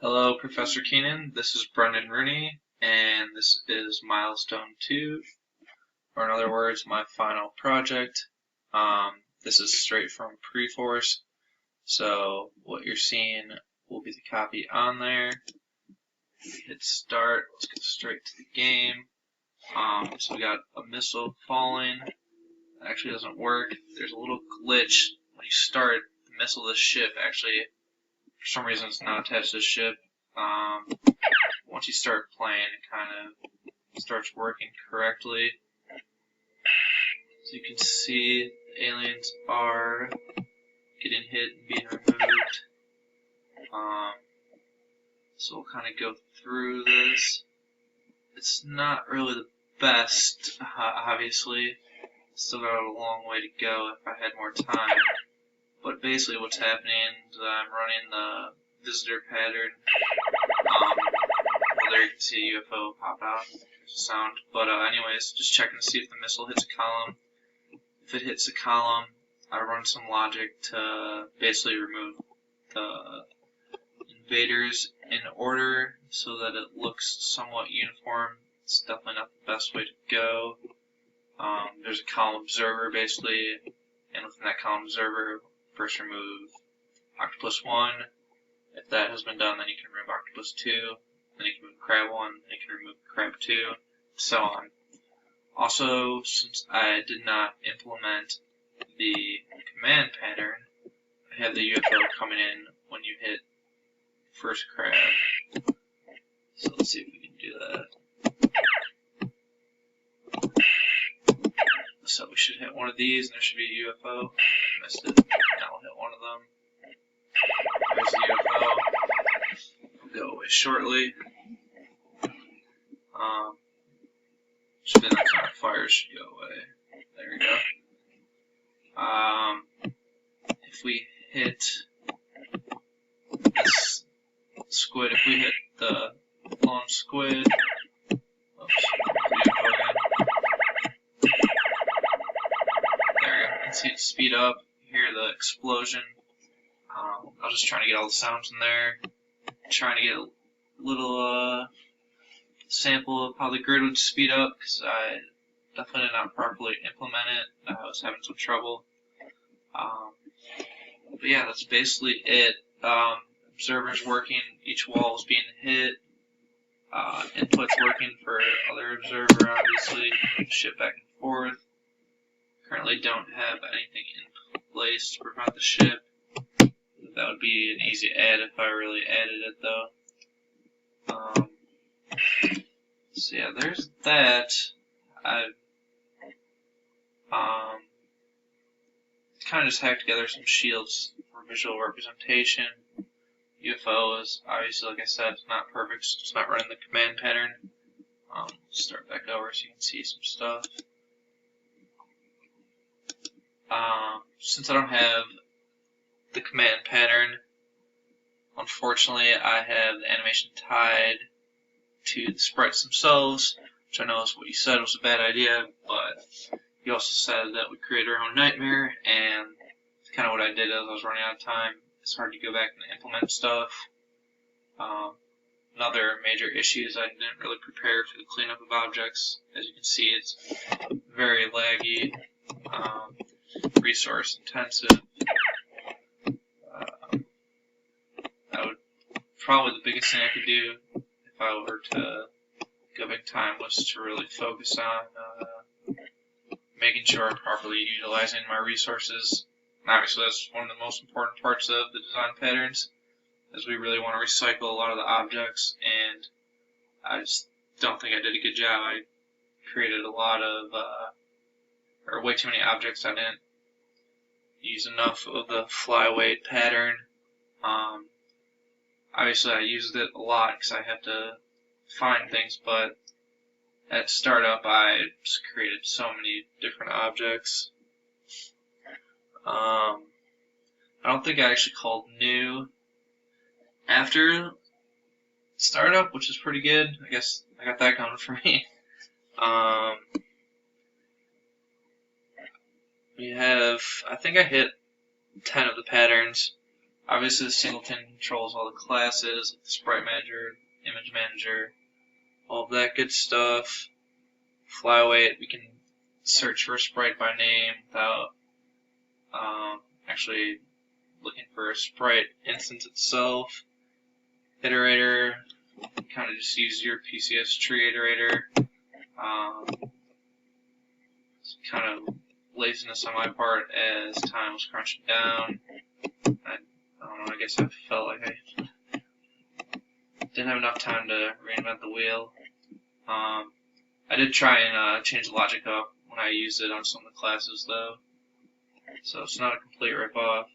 Hello, Professor Keenan. This is Brendan Rooney, and this is Milestone 2, or in other words, my final project. This is straight from Preforce, so what you're seeing will be the copy on there. Hit start. Let's get straight to the game. So we got a missile falling. It actually doesn't work. There's a little glitch when you start the missile. The ship actually, for some reason, it's not attached to the ship. Once you start playing, it kind of starts working correctly. So you can see the aliens are getting hit and being removed. So we'll kind of go through this. It's not really the best, obviously. Still got a long way to go if I had more time. But basically what's happening is I'm running the visitor pattern. Well, there you can see a UFO pop out. There's a sound. But anyways, just checking to see if the missile hits a column. If it hits a column, I run some logic to basically remove the invaders in order so that it looks somewhat uniform. It's definitely not the best way to go. There's a column observer basically, and within that column observer, first remove Octopus 1. If that has been done, then you can remove Octopus 2, then you can remove Crab 1, then you can remove Crab 2, so on. Also, since I did not implement the command pattern, I have the UFO coming in when you hit first crab. So let's see if we can do that. So we should hit one of these and there should be a UFO. Missed it. Now we'll hit one of them. There's the UFO. It'll go away shortly. Should be the next time it fires should go away. There we go. If we hit this squid, if we hit the lone squid, oops, there we go. You can see it speed up. You hear the explosion. I was just trying to get all the sounds in there. Trying to get a little sample of how the grid would speed up because I definitely did not properly implement it. I was having some trouble. But yeah, that's basically it. Observers working, each wall is being hit. Inputs working for other observer, obviously. Ship back and forth. Currently don't have anything in place to prevent the ship. That would be an easy add if I really added it though. So yeah, there's that. I've kind of just hacked together some shields for visual representation. UFO is obviously, like I said, it's not perfect, so it's not running the command pattern. Start back over so you can see some stuff. Since I don't have the command pattern, unfortunately I have the animation tied to the sprites themselves, which I know is what you said was a bad idea, but you also said that we create our own nightmare, and kind of what I did as I was running out of time. It's hard to go back and implement stuff. Another major issue is I didn't really prepare for the cleanup of objects. As you can see, it's very laggy, resource intensive. Probably the biggest thing I could do if I were to go back time was to really focus on making sure I'm properly utilizing my resources. And obviously that's one of the most important parts of the design patterns, as we really want to recycle a lot of the objects, and I just don't think I did a good job. I created a lot of, or way too many objects. I didn't use enough of the flyweight pattern. Obviously I used it a lot because I have to find things, but at startup I just created so many different objects. I don't think I actually called new after startup, which is pretty good. I guess I got that going for me. We have, I think I hit 10 of the patterns. Obviously, the singleton controls all the classes, like the sprite manager, image manager, all of that good stuff. Flyweight, we can search for a sprite by name without actually looking for a sprite instance itself. Iterator, kind of just use your PCS tree iterator. It's kind of laziness on my part as time was crunching down. I don't know, I guess I felt like I didn't have enough time to reinvent the wheel. I did try and change the logic up when I used it on some of the classes though, so it's not a complete ripoff.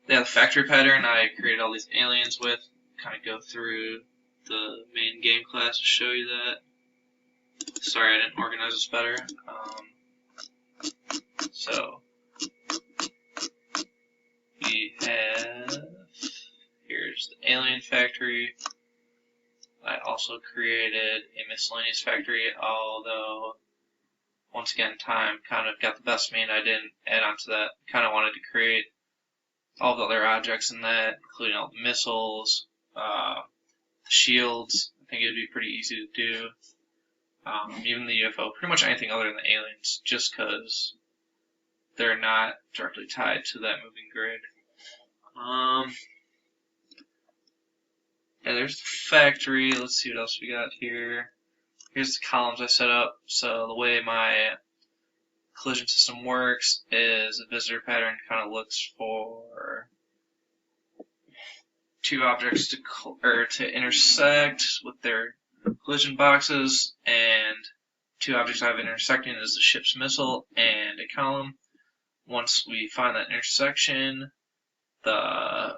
Yeah, the factory pattern I created all these aliens with, kind of go through the main game class to show you that. Sorry I didn't organize this better. So we have, here's the alien factory. I also created a miscellaneous factory, although once again time kind of got the best of me and I didn't add on to that. Kind of wanted to create all the other objects in that, including all the missiles, the shields. I think it would be pretty easy to do. Even the UFO, pretty much anything other than the aliens, just because they're not directly tied to that moving grid. Yeah, there's the factory. Let's see what else we got here. Here's the columns I set up. So the way my collision system works is a visitor pattern kind of looks for two objects to intersect with their collision boxes, and two objects I have intersecting is the ship's missile and a column. Once we find that intersection, the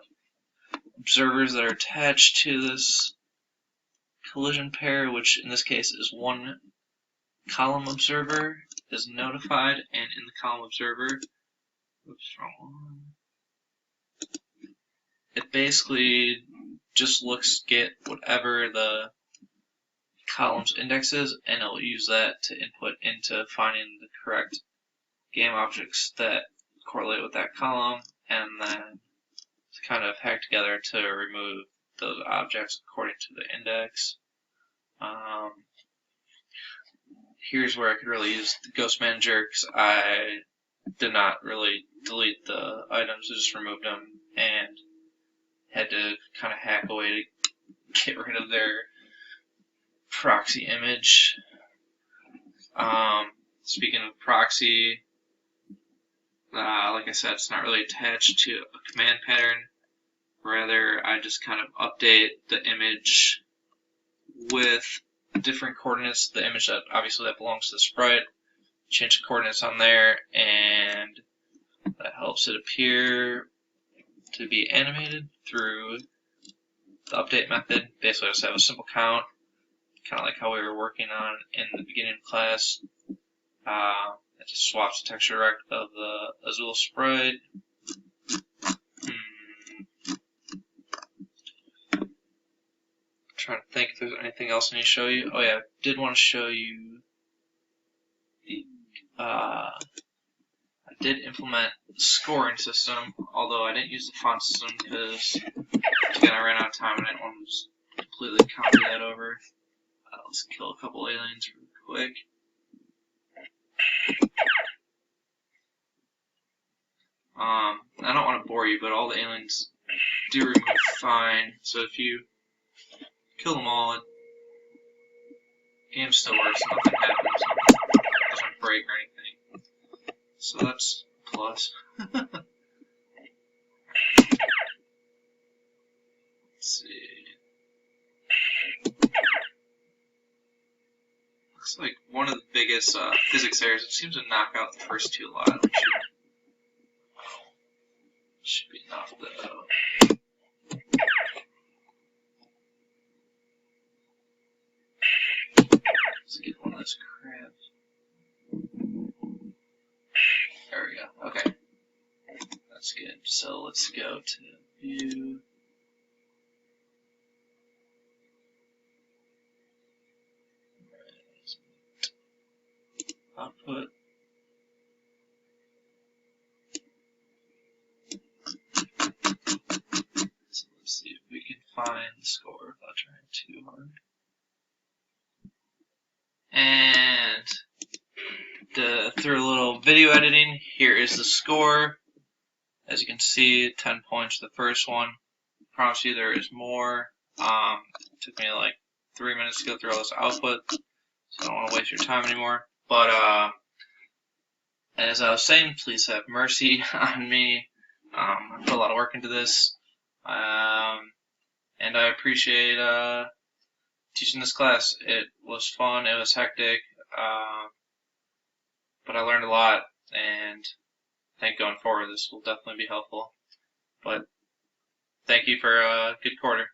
observers that are attached to this collision pair, which in this case is one column observer, is notified, and in the column observer, oops, wrong one. It basically just get whatever the column's index is, and it'll use that to input into finding the correct game objects that correlate with that column, and then to kind of hack together to remove those objects according to the index. Here's where I could really use the Ghost Manager, because I did not really delete the items, I just removed them and had to kind of hack away to get rid of their proxy image. Speaking of proxy, like I said, it's not really attached to a command pattern. Rather, I just kind of update the image with different coordinates. The image that obviously that belongs to the sprite, change the coordinates on there, and that helps it appear to be animated through the update method. Basically, I just have a simple count, kind of like how we were working on in the beginning of class. It just swaps the texture rect of the Azul sprite. Trying to think if there's anything else I need to show you. Oh yeah, I did want to show you the I did implement the scoring system, although I didn't use the font system because again I ran out of time and I didn't want to just completely copy that over. Let's kill a couple aliens real quick. I don't want to bore you, but all the aliens do remove fine, so if you kill them all, the game still works, nothing happens, nothing doesn't break or anything. So that's a plus. Let's see. Looks like one of the biggest physics errors, it seems to knock out the first two a lot. Should be enough though. Let's get one of those crabs. There we go. Okay. That's good. So let's go to view. Output. find the score without trying too hard. And through a little video editing, here is the score. As you can see, 10 points for the first one. I promise you there is more. It took me like 3 minutes to go through all this output, so I don't want to waste your time anymore. But as I was saying, please have mercy on me. I put a lot of work into this, and I appreciate teaching this class. It was fun, it was hectic, but I learned a lot, and I think going forward this will definitely be helpful. But thank you for a good quarter.